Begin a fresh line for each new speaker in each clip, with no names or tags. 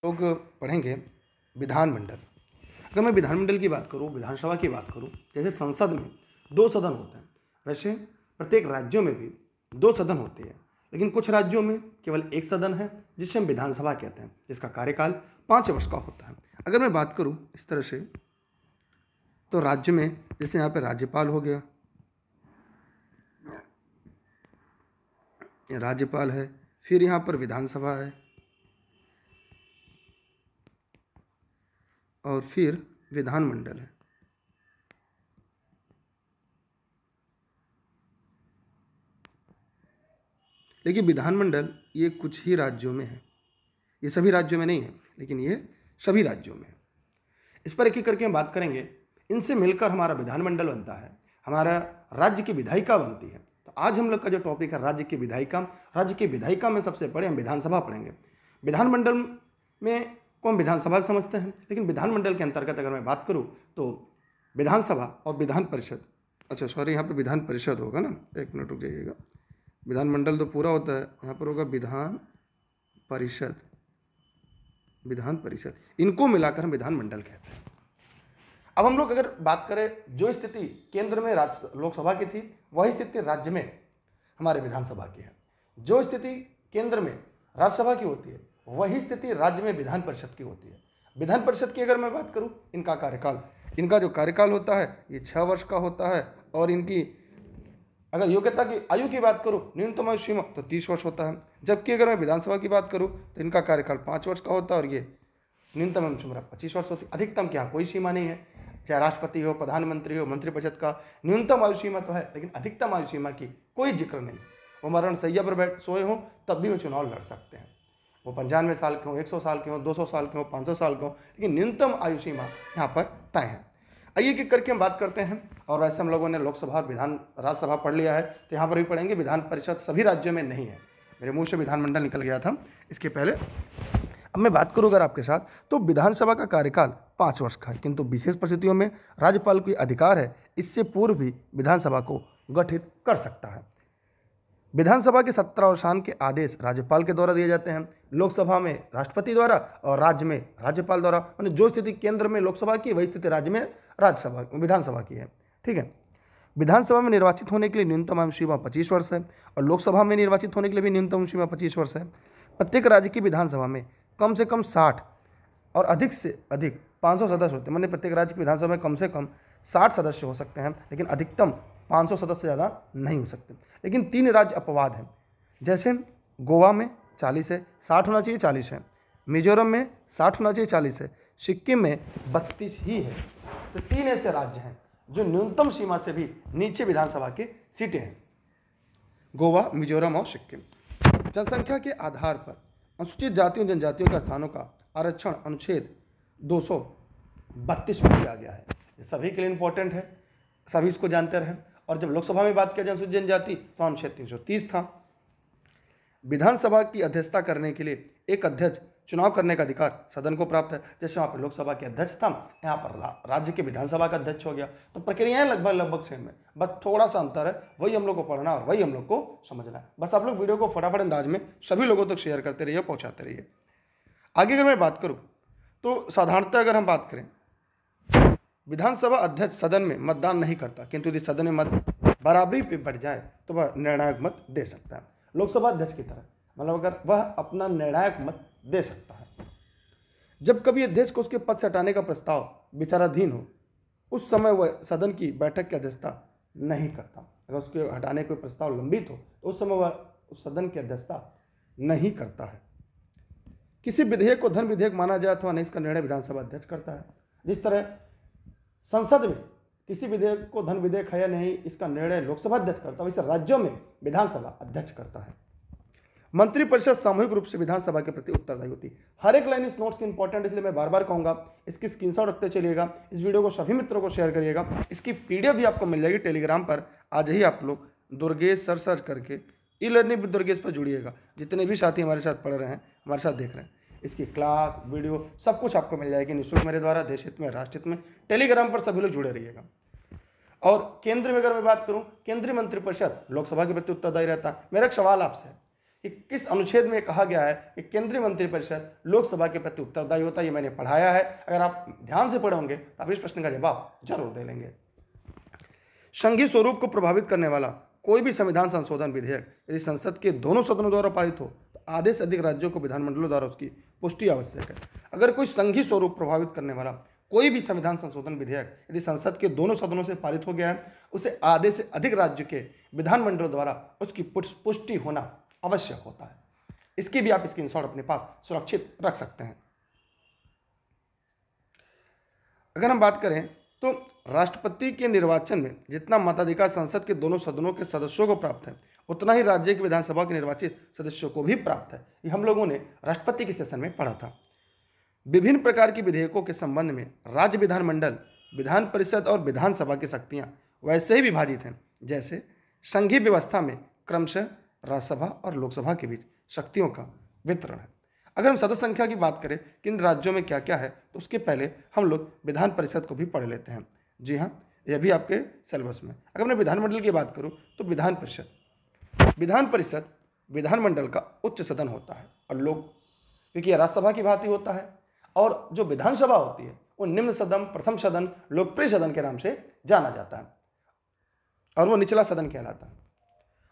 लोग पढ़ेंगे विधानमंडल। अगर मैं विधानमंडल की बात करूँ, विधानसभा की बात करूँ, जैसे संसद में 2 सदन होते हैं, वैसे प्रत्येक राज्यों में भी 2 सदन होते हैं, लेकिन कुछ राज्यों में केवल 1 सदन है जिसे हम विधानसभा कहते हैं, जिसका कार्यकाल 5 वर्ष का होता है। अगर मैं बात करूँ इस तरह से, तो राज्य में जैसे यहाँ पे राज्यपाल हो गया, राज्यपाल है, फिर यहाँ पर विधानसभा है और फिर विधानमंडल है। लेकिन विधानमंडल ये कुछ ही राज्यों में है, ये सभी राज्यों में नहीं है, लेकिन ये सभी राज्यों में है। इस पर एक एक करके हम बात करेंगे। इनसे मिलकर हमारा विधानमंडल बनता है, हमारा राज्य की विधायिका बनती है। तो आज हम लोग का जो टॉपिक है राज्य की विधायिका। राज्य की विधायिका में सबसे पहले हम विधानसभा पढ़ेंगे। विधानमंडल में को हम विधानसभा समझते हैं, लेकिन विधानमंडल के अंतर्गत अगर मैं बात करूँ तो विधानसभा और विधान परिषद, अच्छा सॉरी, यहाँ पर विधान परिषद होगा ना, एक मिनट रुक जाइएगा। विधानमंडल तो पूरा होता है, यहाँ पर होगा विधान परिषद। विधान परिषद, इनको मिलाकर हम विधानमंडल कहते हैं। अब हम लोग अगर बात करें, जो स्थिति केंद्र में लोकसभा की थी, वही स्थिति राज्य में हमारे विधानसभा की है। जो स्थिति केंद्र में राज्यसभा की होती है, वही स्थिति राज्य में विधान परिषद की होती है। विधान परिषद की अगर मैं बात करूं, इनका जो कार्यकाल होता है ये 6 वर्ष का होता है, और इनकी अगर योग्यता की आयु की बात करूं, न्यूनतम आयु सीमा तो 30 वर्ष होता है। जबकि अगर मैं विधानसभा की बात करूं तो इनका कार्यकाल 5 वर्ष का होता है, और ये न्यूनतम आयु सीमा 25 वर्ष होती है। अधिकतम क्या, कोई सीमा नहीं है। चाहे राष्ट्रपति हो, प्रधानमंत्री हो, मंत्रिपरिषद का न्यूनतम आयु सीमा तो है, लेकिन अधिकतम आयु सीमा की कोई जिक्र नहीं। वो मरण सैया पर सोए हों तब भी वो चुनाव लड़ सकते हैं। वो 95 साल के हों, 100 साल के हों, 200 साल के हों, 500 साल के हों, लेकिन न्यूनतम आयु सीमा यहाँ पर तय है। आइए एक करके हम बात करते हैं। और वैसे हम लोगों ने लोकसभा और राज्यसभा पढ़ लिया है, तो यहाँ पर भी पढ़ेंगे। विधान परिषद सभी राज्यों में नहीं है, मेरे मुंह से विधानमंडल निकल गया था इसके पहले। अब मैं बात करूँ अगर आपके साथ, तो विधानसभा का कार्यकाल 5 वर्ष का है, किंतु विशेष परिस्थितियों में राज्यपाल को अधिकार है इससे पूर्व भी विधानसभा को गठित कर सकता है। विधानसभा के सत्रावसान के आदेश राज्यपाल के द्वारा दिए जाते हैं, लोकसभा में राष्ट्रपति द्वारा और राज्य में राज्यपाल द्वारा। यानी जो स्थिति केंद्र में लोकसभा की, वही स्थिति राज्य में विधानसभा की है। ठीक है। विधानसभा में निर्वाचित होने के लिए न्यूनतम आयु सीमा 25 वर्ष है, और लोकसभा में निर्वाचित होने के लिए भी न्यूनतम सीमा 25 वर्ष है। प्रत्येक राज्य की विधानसभा में कम से कम 60 और अधिक से अधिक 500 सदस्य होते हैं। माने प्रत्येक राज्य की विधानसभा में कम से कम 60 सदस्य हो सकते हैं, लेकिन अधिकतम 500 सदस्य से ज़्यादा नहीं हो सकते। लेकिन 3 राज्य अपवाद हैं, जैसे गोवा में 40 है, 60 होना चाहिए, 40 है। मिजोरम में 60 होना चाहिए, 40 है। सिक्किम में 32 ही है। तो 3 ऐसे राज्य हैं जो न्यूनतम सीमा से भी नीचे विधानसभा की सीटें हैं, गोवा, मिजोरम और सिक्किम। जनसंख्या के आधार पर अनुसूचित जातियों जनजातियों के स्थानों का आरक्षण अनुच्छेद 232 में किया गया है। ये सभी के लिए इंपॉर्टेंट है, सभी इसको जानते रहे। और जब लोकसभा में बात किया जाए अनुसूचित जनजाति, तो अनुच्छेद 330 था। विधानसभा की अध्यक्षता करने के लिए एक अध्यक्ष चुनाव करने का अधिकार सदन को प्राप्त है। जैसे वहाँ पर लोकसभा के अध्यक्ष था, यहाँ पर राज्य के विधानसभा का अध्यक्ष हो गया। तो प्रक्रियाएं लगभग सेम है, बस थोड़ा सा अंतर है। वही हम लोग को पढ़ना और वही हम लोग को समझना है। बस आप लोग वीडियो को फटाफट अंदाज में सभी लोगों तक शेयर करते रहिए, पहुँचाते रहिए। आगे अगर मैं बात करूँ तो साधारणतः अगर हम बात करें, विधानसभा अध्यक्ष सदन में मतदान नहीं करता, किंतु यदि सदन में मत बराबरी पे बढ़ जाए तो वह निर्णायक मत दे सकता है। लोकसभा अध्यक्ष की तरह, मतलब अगर वह अपना निर्णायक मत दे सकता है। जब कभी अध्यक्ष को उसके पद से हटाने का प्रस्ताव विचाराधीन हो, उस समय वह सदन की बैठक की अध्यक्षता नहीं करता। अगर उसके हटाने का प्रस्ताव लंबित हो तो उस समय वह उस सदन की अध्यक्षता नहीं करता है। किसी विधेयक को धन विधेयक माना जाए अथवा नहीं, इसका निर्णय विधानसभा अध्यक्ष करता है। जिस तरह संसद में किसी विधेयक को धन विधेयक है या नहीं, इसका निर्णय लोकसभा अध्यक्ष करता है, वैसे राज्यों में विधानसभा अध्यक्ष करता है। मंत्रिपरिषद सामूहिक रूप से विधानसभा के प्रति उत्तरदायी होती है। हर एक लाइन इस नोट्स की इंपॉर्टेंट, इसलिए मैं बार बार कहूंगा इसकी स्क्रीनशॉट रखते चलिएगा। इस वीडियो को सभी मित्रों को शेयर करिएगा। इसकी पीडीएफ भी आपको मिल जाएगी टेलीग्राम पर। आज ही आप लोग दुर्गेश सर्च करके ई लर्निंग विद दुर्गेश पर जुड़िएगा। जितने भी साथी हमारे साथ पढ़ रहे हैं, हमारे साथ देख रहे हैं, इसकी क्लास वीडियो सब कुछ आपको मिल जाएगी निःशुल्क मेरे द्वारा। देश हित में, राष्ट्र हित में टेलीग्राम पर सभी लोग जुड़े रहिएगा। और केंद्र में अगर मैं बात करूं, केंद्रीय मंत्रिपरिषद लोकसभा के प्रति उत्तरदायी रहता है। मेरा एक सवाल आपसे है, कि किस अनुच्छेद में कहा गया है कि केंद्रीय मंत्रिपरिषद लोकसभा के प्रति उत्तरदायी होता है। ये मैंने पढ़ाया है, अगर आप ध्यान से पढ़े होंगे तो आप इस प्रश्न का जवाब जरूर दे लेंगे। संघीय स्वरूप को प्रभावित करने वाला कोई भी संविधान संशोधन विधेयक यदि संसद के दोनों सदनों द्वारा पारित हो तो आधे से अधिक राज्यों को विधानमंडलों द्वारा उसकी पुष्टि आवश्यक है। अगर कोई संघीय स्वरूप प्रभावित करने वाला कोई भी संविधान संशोधन विधेयक यदि संसद के दोनों सदनों से पारित हो गया है, उसे आधे से अधिक राज्य के विधानमंडलों द्वारा उसकी पुष्टि होना आवश्यक होता है। इसकी भी आप स्क्रीनशॉट अपने पास सुरक्षित रख सकते हैं। अगर हम बात करें तो राष्ट्रपति के निर्वाचन में जितना मताधिकार संसद के दोनों सदनों के सदस्यों को प्राप्त है, उतना ही राज्य की विधानसभा के निर्वाचित सदस्यों को भी प्राप्त है। ये हम लोगों ने राष्ट्रपति के सेशन में पढ़ा था। विभिन्न प्रकार के विधेयकों के संबंध में राज्य विधानमंडल, विधान परिषद और विधानसभा की शक्तियां वैसे ही विभाजित हैं जैसे संघीय व्यवस्था में क्रमशः राज्यसभा और लोकसभा के बीच शक्तियों का वितरण है। अगर हम सदस्य संख्या की बात करें किन राज्यों में क्या क्या है, तो उसके पहले हम लोग विधान परिषद को भी पढ़ लेते हैं। जी हाँ, यह भी आपके सिलेबस में। अगर मैं विधानमंडल की बात करूँ तो विधान परिषद विधानमंडल का उच्च सदन होता है और लोग, क्योंकि यह राज्यसभा की भांति होता है, और जो विधानसभा होती है वो निम्न सदन, प्रथम सदन, लोकप्रिय सदन के नाम से जाना जाता है और वो निचला सदन कहलाता है।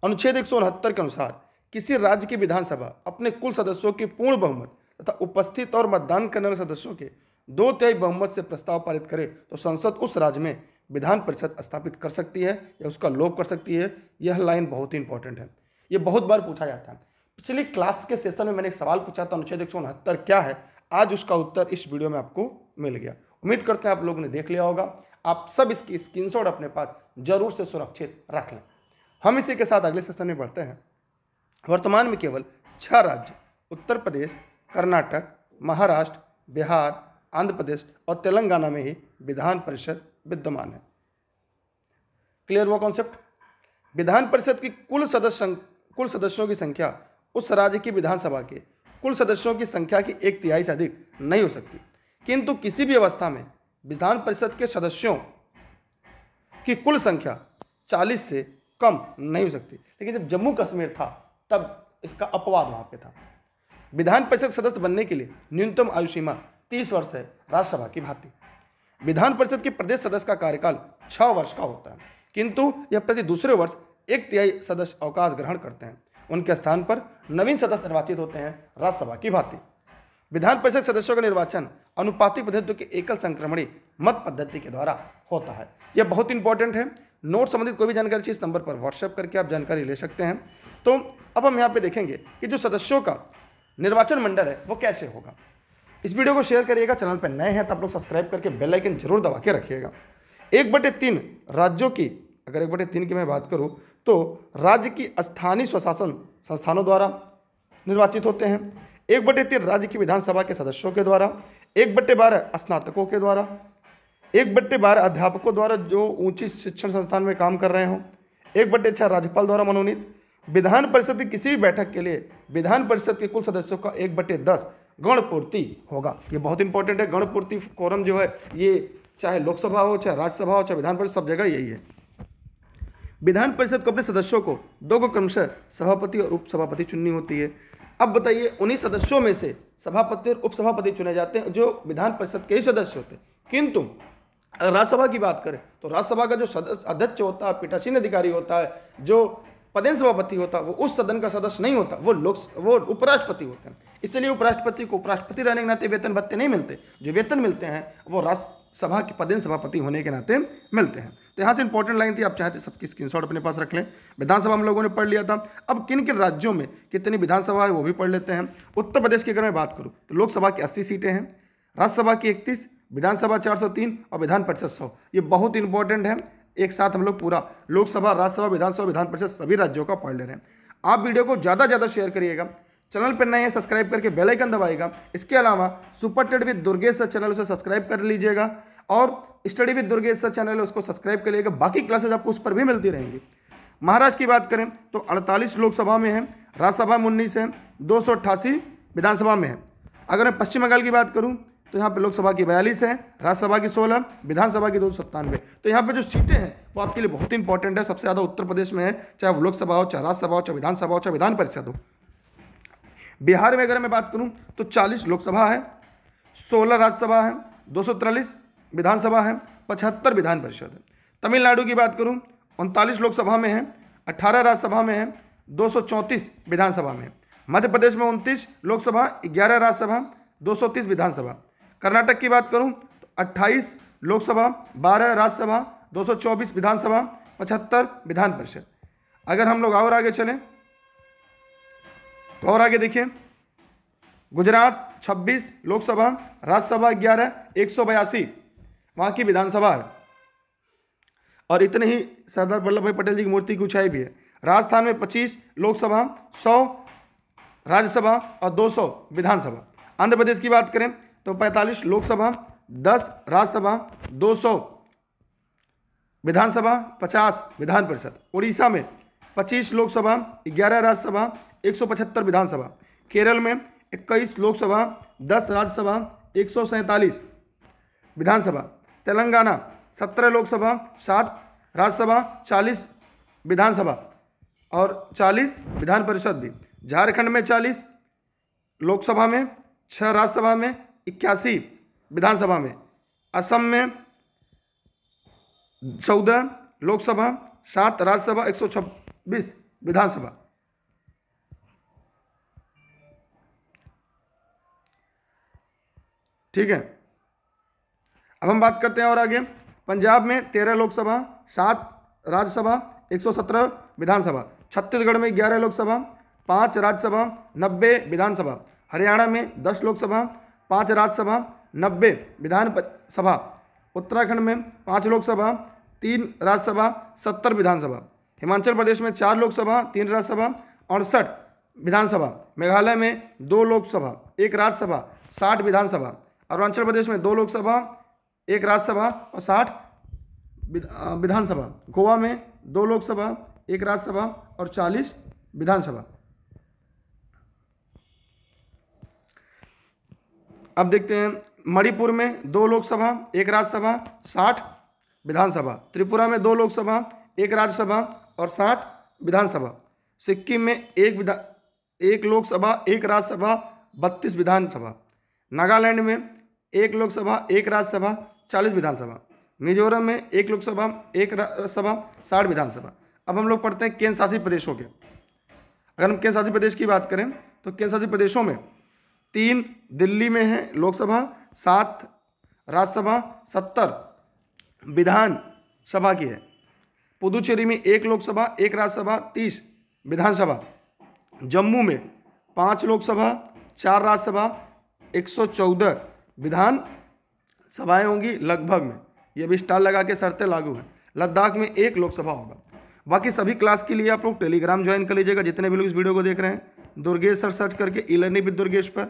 अनुच्छेद 169 के अनुसार किसी राज्य की विधानसभा अपने कुल सदस्यों की पूर्ण बहुमत तथा उपस्थित और मतदान करने वाले सदस्यों के 2/3 बहुमत से प्रस्ताव पारित करे तो संसद उस राज्य में विधान परिषद स्थापित कर सकती है या उसका लोप कर सकती है। यह लाइन बहुत ही इंपॉर्टेंट है, ये बहुत बार पूछा जाता है। पिछली क्लास के सेशन में मैंने एक सवाल पूछा था, अनुच्छेद 169 क्या है। आज उसका उत्तर इस वीडियो में आपको मिल गया। उम्मीद करते हैं आप लोगों ने देख लिया होगा। आप सब इसकी स्क्रीनशॉट अपने पास जरूर से सुरक्षित रख लें। हम इसी के साथ अगले सेशन में बढ़ते हैं। वर्तमान में केवल 6 राज्य उत्तर प्रदेश, कर्नाटक, महाराष्ट्र, बिहार, आंध्र प्रदेश और तेलंगाना में ही विधान परिषद विद्यमान है। क्लियर हुआ कॉन्सेप्ट? विधान परिषद की कुल सदस्यों की संख्या उस राज्य की विधानसभा के कुल सदस्यों की संख्या की 1/3 से अधिक नहीं हो सकती, किंतु किसी भी अवस्था में विधान परिषद के सदस्यों की कुल संख्या 40 से कम नहीं हो सकती। लेकिन जब जम्मू कश्मीर था तब इसका अपवाद वहां पे था। विधान परिषद सदस्य बनने के लिए न्यूनतम आयु सीमा 30 वर्ष है, राज्यसभा की भांति। विधान परिषद के प्रदेश सदस्य का कार्यकाल 6 वर्ष का होता है, किंतु यह प्रति दूसरे वर्ष 1/3 सदस्य अवकाश ग्रहण करते हैं। उनके स्थान पर नवीन सदस्य निर्वाचित होते हैं, राज्यसभा की भांति। विधान परिषद सदस्यों का निर्वाचन अनुपातिक प्रतिनिधित्व के एकल संक्रमणी मत पद्धति के द्वारा होता है। यह बहुत इंपॉर्टेंट है। नोट संबंधित कोई भी जानकारी चाहिए इस नंबर पर व्हाट्सएप करके आप जानकारी ले सकते हैं। तो अब हम यहाँ पे देखेंगे कि जो सदस्यों का निर्वाचन मंडल है वो कैसे होगा। इस वीडियो को शेयर करिएगा। चैनल पर नए हैं तो आप लोग सब्सक्राइब करके बेल आइकन जरूर दबा के रखिएगा। 1/3 राज्यों की, अगर 1/3 की मैं बात करूँ तो राज्य की स्थानीय स्वशासन संस्थानों द्वारा निर्वाचित होते हैं। 1/3 राज्य की विधानसभा के सदस्यों के द्वारा, 1/12 स्नातकों के द्वारा, 1/12 अध्यापकों द्वारा जो ऊंची शिक्षण संस्थान में काम कर रहे हों, 1/6 राज्यपाल द्वारा मनोनीत। विधान परिषद की किसी भी बैठक के लिए विधान परिषद के कुल सदस्यों का 1/10 गणपूर्ति होगा। ये बहुत इंपॉर्टेंट है। गणपूर्ति कोरम जो है ये चाहे लोकसभा हो, चाहे राज्यसभा हो, चाहे विधान परिषद, सब जगह यही है। विधान परिषद को अपने सदस्यों को 2 क्रमशः सभापति और उपसभापति चुननी होती है। अब बताइए, उन्हीं सदस्यों में से सभापति और उपसभापति चुने जाते हैं जो विधान परिषद के ही सदस्य होते हैं। किंतु अगर राज्यसभा की बात करें तो राज्यसभा का जो सदस्य अध्यक्ष होता है, पीठासीन अधिकारी होता है, जो पदेन सभापति होता है, वो उस सदन का सदस्य नहीं होता, वो उपराष्ट्रपति होते हैं। इसलिए उपराष्ट्रपति को उपराष्ट्रपति रहने के नाते वेतन भत्ते नहीं मिलते। जो वेतन मिलते हैं वो राज्यसभा के पदेन सभापति होने के नाते मिलते हैं। तो यहाँ से इंपॉर्टेंट लाइन थी, आप चाहते सबकी स्क्रीनशॉट अपने पास रख लें। विधानसभा हम लोगों ने पढ़ लिया था। अब किन किन राज्यों में कितनी विधानसभा है वो भी पढ़ लेते हैं। उत्तर प्रदेश की अगर मैं बात करूँ तो लोकसभा की 80 सीटें हैं, राज्यसभा की 31, विधानसभा 403 और विधान परिषद 100। ये बहुत इंपॉर्टेंट है। एक साथ हम लोग पूरा लोकसभा, राज्यसभा, विधानसभा, विधान परिषद सभी राज्यों का पढ़ ले रहे हैं। आप वीडियो को ज़्यादा ज़्यादा शेयर करिएगा। चैनल पर नए हैं सब्सक्राइब करके बेल आइकन दबाइएगा। इसके अलावा super Ted with Durgesh sir channel उसे सब्सक्राइब कर लीजिएगा और study with Durgesh sir channel है उसको सब्सक्राइब कर लीजिएगा। बाकी क्लासेज आपको उस पर भी मिलती रहेंगी। महाराष्ट्र की बात करें तो 48 लोकसभा में है, राज्यसभा में 19 है, 288 विधानसभा में है। अगर मैं पश्चिम बंगाल की बात करूँ तो यहाँ पे लोकसभा की 42 है, राज्यसभा की 16, विधानसभा की 297। तो यहाँ पे जो सीटें हैं वो आपके लिए बहुत इंपॉर्टेंट है। सबसे ज़्यादा उत्तर प्रदेश में है, चाहे वो लोकसभा हो, चाहे राज्यसभा हो, चाहे विधानसभा हो, चाहे विधान परिषद हो। बिहार में अगर मैं बात करूं तो 40 लोकसभा है, 16 राज्यसभा है, 243 विधानसभा है, 75 विधान परिषद है। तमिलनाडु की बात करूं 39 लोकसभा में है, 18 राज्यसभा में है, 234 विधानसभा में है। मध्य प्रदेश में 29 लोकसभा, 11 राज्यसभा, 230 विधानसभा। कर्नाटक की बात करूं तो 28 लोकसभा, 12 राज्यसभा, 224 विधानसभा, 75 विधान परिषद। अगर हम लोग और आगे चलें तो और आगे देखिए, गुजरात 26 लोकसभा, राज्यसभा 11, 182 वहाँ की विधानसभा है। और इतने ही सरदार वल्लभ भाई पटेल जी की मूर्ति की ऊंचाई भी है। राजस्थान में 25 लोकसभा, 100 राज्यसभा और 200 विधानसभा। आंध्र प्रदेश की बात करें तो 45 लोकसभा, 10 राज्यसभा, 200 विधानसभा, 50 विधान परिषद। उड़ीसा में 25 लोकसभा, 11 राज्यसभा, 175 विधानसभा। केरल में 21 लोकसभा, 10 राज्यसभा, 147 विधानसभा। तेलंगाना 17 लोकसभा, 60 राज्यसभा, 40 विधानसभा और 40 विधान परिषद भी। झारखंड में 40 लोकसभा में, 6 राज्यसभा में, 81 विधानसभा में। असम में 14 लोकसभा, 7 राज्यसभा, 126 विधानसभा। ठीक है, अब हम बात करते हैं और आगे। पंजाब में 13 लोकसभा, 7 राज्यसभा, 117 विधानसभा। छत्तीसगढ़ में 11 लोकसभा, 5 राज्यसभा, 90 विधानसभा। हरियाणा में 10 लोकसभा, 5 राज्यसभा, 90 विधान सभा। उत्तराखंड में 5 लोकसभा, 3 राज्यसभा, 70 विधानसभा। हिमाचल प्रदेश में 4 लोकसभा, 3 राज्यसभा, 68 विधानसभा। मेघालय में 2 लोकसभा, 1 राज्यसभा, 60 विधानसभा। अरुणाचल प्रदेश में 2 लोकसभा, 1 राज्यसभा और 60 विधानसभा। गोवा में 2 लोकसभा, 1 राज्यसभा और 40 विधानसभा। अब देखते हैं, मणिपुर में 2 लोकसभा, 1 राज्यसभा, 60 विधानसभा। त्रिपुरा में 2 लोकसभा, 1 राज्यसभा और 60 विधानसभा। सिक्किम में 1 लोकसभा, 1 राज्यसभा, 32 विधानसभा। नागालैंड में 1 लोकसभा, 1 राज्यसभा, 40 विधानसभा। मिजोरम में 1 लोकसभा, 1 राज्यसभा, 60 विधानसभा। अब हम लोग पढ़ते हैं केंद्र शासित प्रदेशों के। अगर हम केंद्र शासित प्रदेश की बात करें तो केंद्र शासित प्रदेशों में 3 दिल्ली में है लोकसभा, 7 राज्यसभा, 70 विधानसभा की है। पुदुचेरी में 1 लोकसभा, 1 राज्यसभा, 30 विधानसभा। जम्मू में 5 लोकसभा, 4 राज्यसभा, 114 विधान सभाएं होंगी लगभग में। ये भी स्टार लगा के शर्तें लागू हैं। लद्दाख में 1 लोकसभा होगा। बाकी सभी क्लास के लिए आप लोग टेलीग्राम ज्वाइन कर लीजिएगा। जितने भी लोग इस वीडियो को देख रहे हैं, दुर्गेश सर सर्च करके ई लर्निंग विद दुर्गेश पर,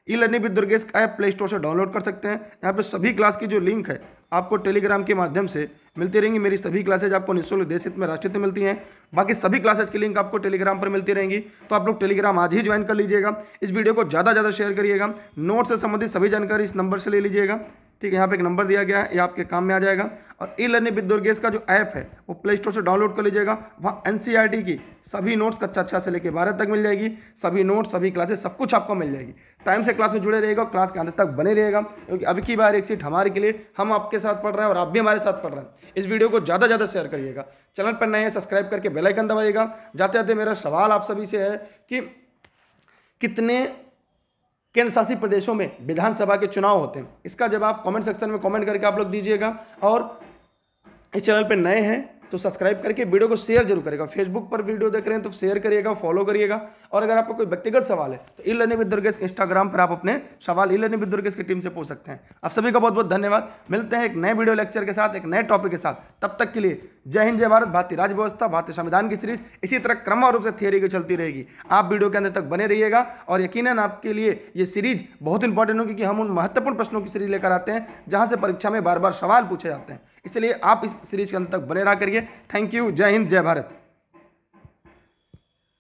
ई लर्निंग विद दुर्गेश का ऐप प्ले स्टोर से डाउनलोड कर सकते हैं। यहाँ पे सभी क्लास की जो लिंक है आपको टेलीग्राम के माध्यम से मिलती रहेंगी। मेरी सभी क्लासेज आपको निःशुल्क देश हित में, राष्ट्रहित में मिलती हैं। बाकी सभी क्लासेज की लिंक आपको टेलीग्राम पर मिलती रहेंगी, तो आप लोग टेलीग्राम आज ही ज्वाइन कर लीजिएगा। इस वीडियो को ज़्यादा से ज़्यादा शेयर करिएगा। नोट से संबंधित सभी जानकारी इस नंबर से ले लीजिएगा। ठीक है, यहाँ पे एक नंबर दिया गया है, ये आपके काम में आ जाएगा। और ई लर्निंग विद दुर्गेश का जो ऐप है वो प्ले स्टोर से डाउनलोड कर लीजिएगा। वहाँ एनसीईआरटी की सभी नोट्स कक्षा से लेकर 12 तक मिल जाएगी। सभी नोट्स, सभी क्लासेस, सब कुछ आपको मिल जाएगी। टाइम से क्लास में जुड़े रहेगा, क्लास के अंत तक बने रहेगा, क्योंकि अब की बार एक सीट हमारे के लिए, हम आपके साथ पढ़ रहे हैं और आप भी हमारे साथ पढ़ रहे हैं। इस वीडियो को ज़्यादा से ज़्यादा शेयर करिएगा। चैनल पर नए हैं, सब्सक्राइब करके बेल आइकन दबाइएगा। जाते जाते मेरा सवाल आप सभी से है कि कितने केंद्र शासित प्रदेशों में विधानसभा के चुनाव होते हैं, इसका जवाब कमेंट सेक्शन में कमेंट करके आप लोग दीजिएगा। और इस चैनल पर नए हैं तो सब्सक्राइब करके वीडियो को शेयर जरूर करेगा। फेसबुक पर वीडियो देख रहे हैं तो शेयर करिएगा, फॉलो करिएगा। और अगर आपको कोई व्यक्तिगत सवाल है तो e learning with Durgesh Instagram पर आप अपने सवाल ई लर्निंग विद दुर्गेश की टीम से पूछ सकते हैं। आप सभी का बहुत बहुत धन्यवाद। मिलते हैं एक नए वीडियो लेक्चर के साथ, एक नए टॉपिक के साथ। तब तक के लिए जय हिंद, जय भारत। भारतीय राज्य व्यवस्था, भारतीय संविधान की सीरीज इसी तरह क्रमवार रूप से थियरी की चलती रहेगी। आप वीडियो के अंत तक बने रहिएगा और यकीनन आपके लिए ये सीरीज बहुत इंपॉर्टेंट होगी, क्योंकि हम उन महत्वपूर्ण प्रश्नों की सीरीज लेकर आते हैं जहां से परीक्षा में बार बार सवाल पूछे जाते हैं। इसलिए आप इस सीरीज के अंत तक बने रहा करिए। Thank you. जय हिंद, जय भारत।